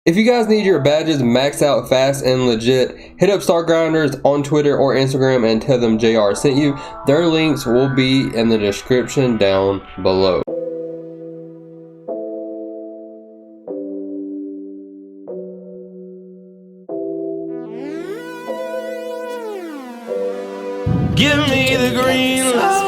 If you guys need your badges maxed out fast and legit, hit up Star Grinders on Twitter or Instagram and tell them JR sent you. Their links will be in the description down below. Give me the green light.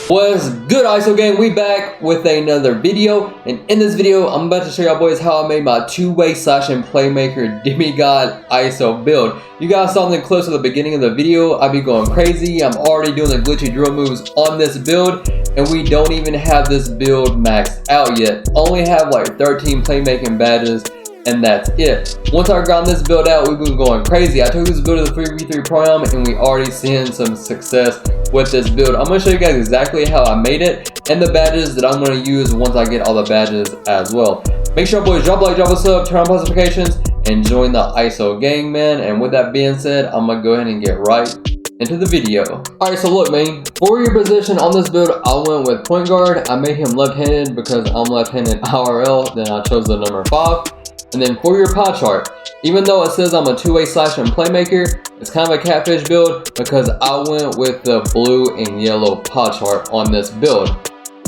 What's good, ISO gang? We back with another video, and in this video I'm about to show y'all boys how I made my two-way slash and playmaker demigod ISO build. You guys saw in the clips at the beginning of the video I be going crazy. I'm already doing the glitchy drill moves on this build, and we don't even have this build maxed out yet. Only have like 13 playmaking badges, and that's it. Once I got this build out, we've been going crazy. I took this build to the 3v3 prom, and we already seeing some success with this build. I'm going to show you guys exactly how I made it and the badges that I'm going to use once I get all the badges as well. Make sure boys drop a like, drop a sub, turn on post notifications, and join the ISO gang, man. And with that being said, I'm going to go ahead and get right into the video. Alright, so look, man, for your position on this build, I went with point guard. I made him left-handed because I'm left-handed IRL. Then I chose the number 5. And then for your pie chart, even though it says I'm a two-way slash and playmaker, it's kind of a catfish build because I went with the blue and yellow pie chart on this build.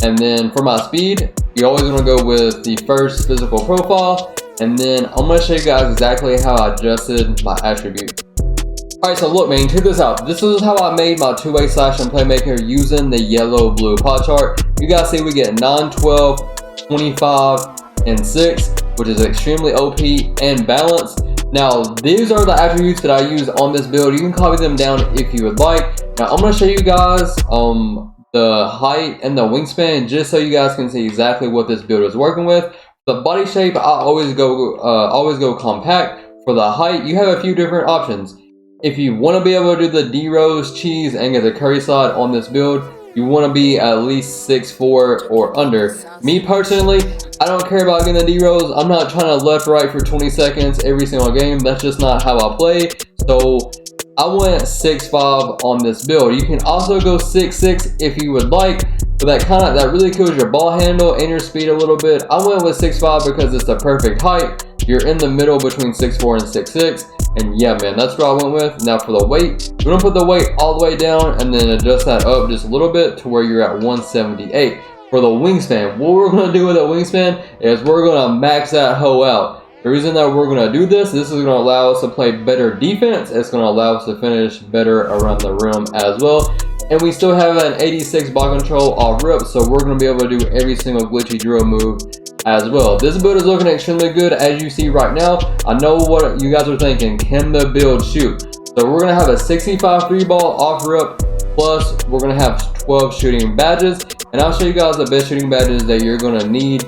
And then for my speed, you're always going to go with the first physical profile. And then I'm going to show you guys exactly how I adjusted my attribute. Alright, so look, man, check this out. This is how I made my two-way slash and playmaker using the yellow-blue pie chart. You guys see we get 9, 12, 25, and 6, which is extremely OP and balanced. Now, these are the attributes that I use on this build. You can copy them down if you would like. Now, I'm going to show you guys the height and the wingspan just so you guys can see exactly what this build is working with. The body shape, I always go compact. For the height, you have a few different options. If you want to be able to do the D-Rose, cheese, and get the curry slide on this build, you want to be at least 6'4" or under. Me personally, I don't care about getting the D-Rose. I'm not trying to left right for 20 seconds every single game. That's just not how I play. So I went 6'5" on this build. You can also go 6'6" if you would like, but that really kills your ball handle and your speed a little bit. I went with 6'5" because it's the perfect height. You're in the middle between 6'4" and 6'6". And yeah, man, that's what I went with. Now for the weight, we're gonna put the weight all the way down and then adjust that up just a little bit to where you're at 178. For the wingspan, what we're gonna do with the wingspan is we're gonna max that hoe out. The reason that we're gonna do this is gonna allow us to play better defense. It's gonna allow us to finish better around the rim as well. And we still have an 86 ball control off rip, so we're gonna be able to do every single glitchy drill move as well. This build is looking extremely good as you see right now. I know what you guys are thinking, can the build shoot? So we're gonna have a 65 3 ball off rip, plus we're gonna have 12 shooting badges, and I'll show you guys the best shooting badges that you're gonna need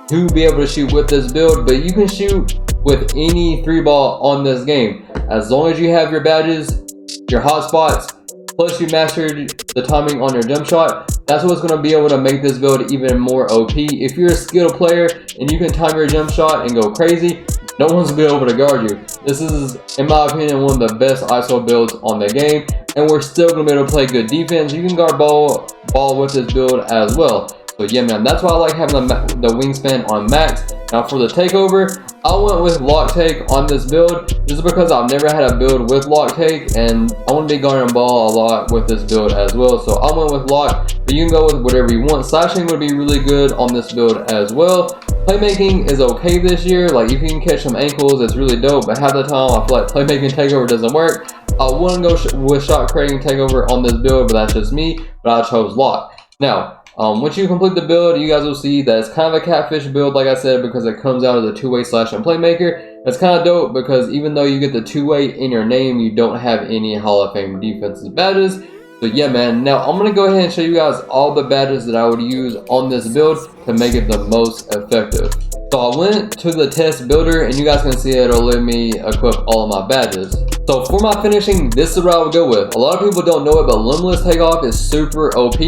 to be able to shoot with this build. But you can shoot with any 3 ball on this game as long as you have your badges, your hot spots, plus you mastered the timing on your jump shot. That's what's going to be able to make this build even more OP. If you're a skilled player and you can time your jump shot and go crazy, no one's going to be able to guard you. This is, in my opinion, one of the best ISO builds on the game, and we're still going to be able to play good defense. You can guard ball with this build as well. So yeah, man, that's why I like having the wingspan on max. Now for the takeover, I went with lock take on this build just because I've never had a build with lock take, and I want to be guarding ball a lot with this build as well. So I went with lock, but you can go with whatever you want. Slashing would be really good on this build as well. Playmaking is okay this year. Like, you can catch some ankles, it's really dope, but half the time I feel like playmaking takeover doesn't work. I wouldn't go with shot creating takeover on this build, but that's just me. But I chose lock. Now, once you complete the build, you guys will see that it's kind of a catfish build, like I said, because it comes out of the two-way slash and playmaker. It's kind of dope because even though you get the two-way in your name, you don't have any Hall of Fame defensive badges. So yeah, man, now I'm going to go ahead and show you guys all the badges that I would use on this build to make it the most effective. So I went to the test builder, and you guys can see it'll let me equip all of my badges. So for my finishing, this is what I would go with. A lot of people don't know it, but Limitless Takeoff is super OP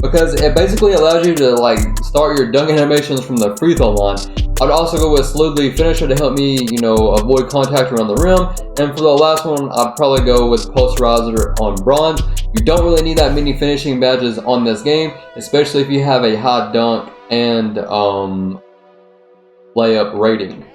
because it basically allows you to like start your dunk animations from the free throw line. I'd also go with Slowly Finisher to help me, you know, avoid contact around the rim. And for the last one, I'd probably go with Posterizer on Bronze. You don't really need that many finishing badges on this game, especially if you have a high dunk and layup rating.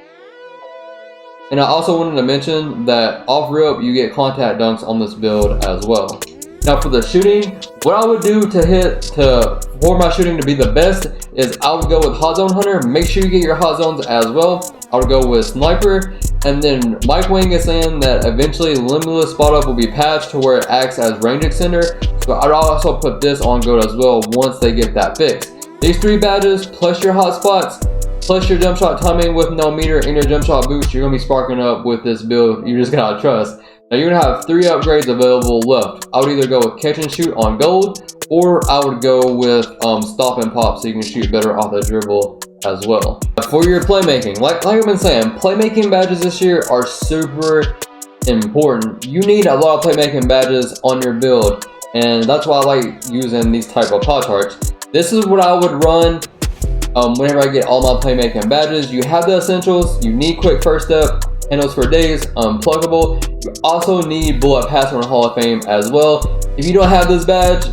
And I also wanted to mention that off rip you get contact dunks on this build as well. Now for the shooting, what I would do for my shooting to be the best is I would go with Hot Zone Hunter. Make sure you get your hot zones as well. I would go with Sniper, and then Mike Wang is saying that eventually Limitless Spot Up will be patched to where it acts as range extender. So I'd also put this on gold as well once they get that fixed. These 3 badges plus your hot spots, plus your jump shot timing with no meter and your jump shot boost, you're going to be sparking up with this build. You just got to trust. Now you're going to have 3 upgrades available left. I would either go with Catch and Shoot on gold, or I would go with Stop and Pop so you can shoot better off the dribble as well. For your playmaking, like I've been saying, playmaking badges this year are super important. You need a lot of playmaking badges on your build, and that's why I like using these type of pie charts. This is what I would run whenever I get all my playmaking badges. You have the essentials, you need quick first step, handles for days, pluggable. You also need bullet pass on Hall of Fame as well. If you don't have this badge,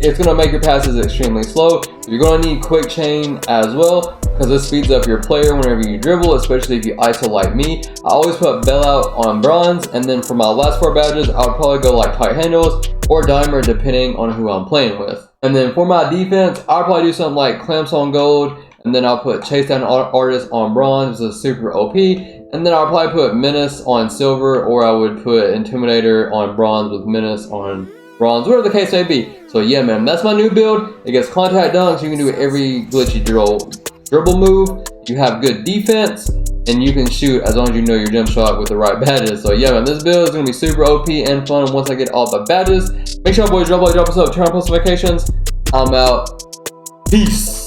it's going to make your passes extremely slow. You're going to need quick chain as well, because this speeds up your player whenever you dribble, especially if you ISO like me. I always put bailout on bronze, and then for my last 4 badges, I would probably go like tight handles or dimer depending on who I'm playing with. And then for my defense, I'll probably do something like clamps on gold, and then I'll put chase down artist on bronze, which is super OP. And then I'll probably put menace on silver, or I would put intimidator on bronze with menace on bronze, whatever the case may be. So yeah, man, that's my new build. It gets contact dunks. You can do every glitchy dribble move. You have good defense, and you can shoot as long as you know your jump shot with the right badges. So yeah, man, this build is gonna be super OP and fun once I get all the badges. Make sure boys drop a like, drop a sub, turn on post notifications. I'm out. Peace.